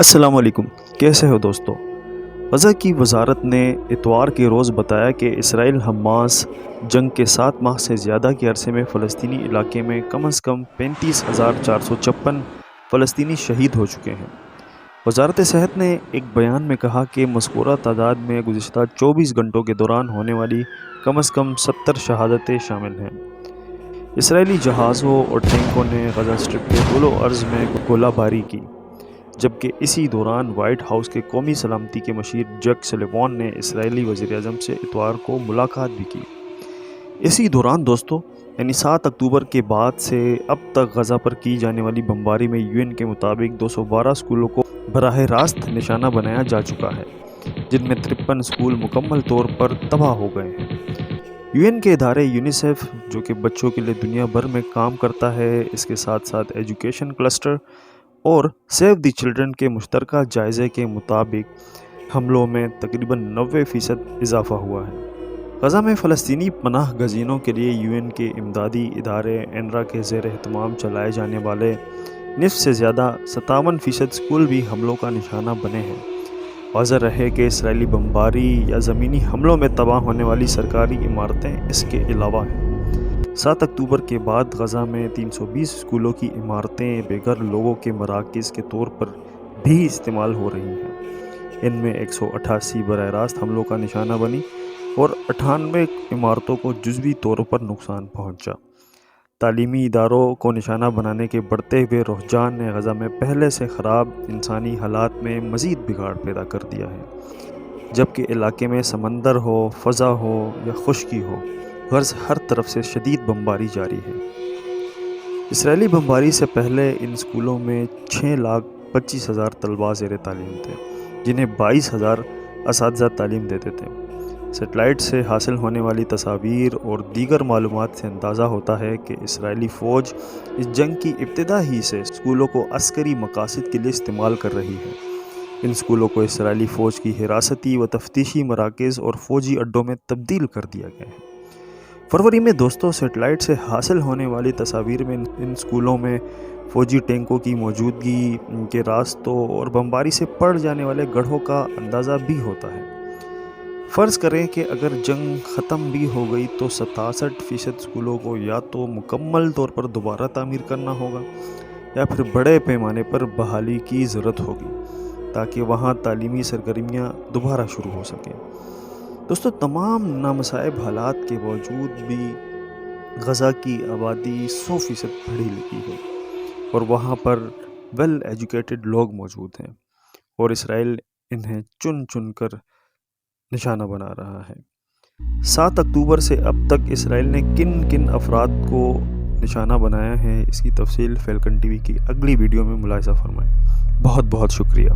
السلام علیکم، کیسے ہو دوستو؟ غزہ کی وزارت نے اتوار کے روز بتایا کہ اسرائیل حماس جنگ کے 7 ماہ سے زیادہ کے عرصے میں فلسطینی علاقے میں کم از کم 35,456 فلسطینی شہید ہو چکے ہیں۔ وزارت صحت نے ایک بیان میں کہا کہ مذکورہ تعداد میں گزشتہ 24 گھنٹوں کے دوران ہونے والی کم از کم 70 شہادتیں شامل ہیں۔ اسرائیلی جہازوں اور ٹینکوں نے غزہ اسٹرپ کے طول و عرض میں گولہ باری کی، جبکہ اسی دوران وائٹ ہاؤس کے قومی سلامتی کے مشیر جیک سلیوان نے اسرائیلی وزیر اعظم سے اتوار کو ملاقات بھی کی۔ اسی دوران دوستو، یعنی 7 اکتوبر کے بعد سے اب تک غزہ پر کی جانے والی بمباری میں UN کے مطابق 212 اسکولوں کو براہ راست نشانہ بنایا جا چکا ہے، جن میں 53 اسکول مکمل طور پر تباہ ہو گئے ہیں۔ UN کے ادارے یونیسیف، جو کہ بچوں کے لیے دنیا بھر میں کام کرتا ہے، اس کے ساتھ ساتھ ایجوکیشن کلسٹر اور سیو دی چلڈرن کے مشترکہ جائزے کے مطابق حملوں میں تقریباً 90% اضافہ ہوا ہے۔ غزہ میں فلسطینی پناہ گزینوں کے لیے UN کے امدادی ادارے UNRWA کے زیر اہتمام چلائے جانے والے نصف سے زیادہ 57% اسکول بھی حملوں کا نشانہ بنے ہیں۔ واضح رہے کہ اسرائیلی بمباری یا زمینی حملوں میں تباہ ہونے والی سرکاری عمارتیں اس کے علاوہ ہیں۔ 7 اکتوبر کے بعد غزہ میں 320 اسکولوں کی عمارتیں بے گھر لوگوں کے مراکز کے طور پر بھی استعمال ہو رہی ہیں۔ ان میں 188 براہ راست حملوں کا نشانہ بنی اور 98 عمارتوں کو جزوی طور پر نقصان پہنچا۔ تعلیمی اداروں کو نشانہ بنانے کے بڑھتے ہوئے رجحان نے غزہ میں پہلے سے خراب انسانی حالات میں مزید بگاڑ پیدا کر دیا ہے، جبکہ علاقے میں سمندر ہو، فضا ہو یا خشکی ہو، غرض ہر طرف سے شدید بمباری جاری ہے۔ اسرائیلی بمباری سے پہلے ان اسکولوں میں 6,25,000 طلباء زیر تعلیم تھے، جنہیں 22,000 اساتذہ تعلیم دیتے تھے۔ سیٹلائٹ سے حاصل ہونے والی تصاویر اور دیگر معلومات سے اندازہ ہوتا ہے کہ اسرائیلی فوج اس جنگ کی ابتدا ہی سے اسکولوں کو عسکری مقاصد کے لیے استعمال کر رہی ہے۔ ان اسکولوں کو اسرائیلی فوج کی حراستی و تفتیشی مراکز اور فوجی اڈوں میں تبدیل کر دیا گیا ہے۔ فروری میں دوستوں، سیٹلائٹ سے حاصل ہونے والی تصاویر میں ان اسکولوں میں فوجی ٹینکوں کی موجودگی، ان کے راستوں اور بمباری سے پڑ جانے والے گڑھوں کا اندازہ بھی ہوتا ہے۔ فرض کریں کہ اگر جنگ ختم بھی ہو گئی تو 67% اسکولوں کو یا تو مکمل طور پر دوبارہ تعمیر کرنا ہوگا یا پھر بڑے پیمانے پر بحالی کی ضرورت ہوگی تاکہ وہاں تعلیمی سرگرمیاں دوبارہ شروع ہو سکیں۔ دوستو، تمام نامصائب حالات کے باوجود بھی غزہ کی آبادی 100% پڑھی لکھی ہے اور وہاں پر ویل ایجوکیٹڈ لوگ موجود ہیں، اور اسرائیل انہیں چن چن کر نشانہ بنا رہا ہے۔ 7 اکتوبر سے اب تک اسرائیل نے کن کن افراد کو نشانہ بنایا ہے، اس کی تفصیل فیلکن ٹی وی کی اگلی ویڈیو میں ملاحظہ فرمائیں۔ بہت بہت شکریہ۔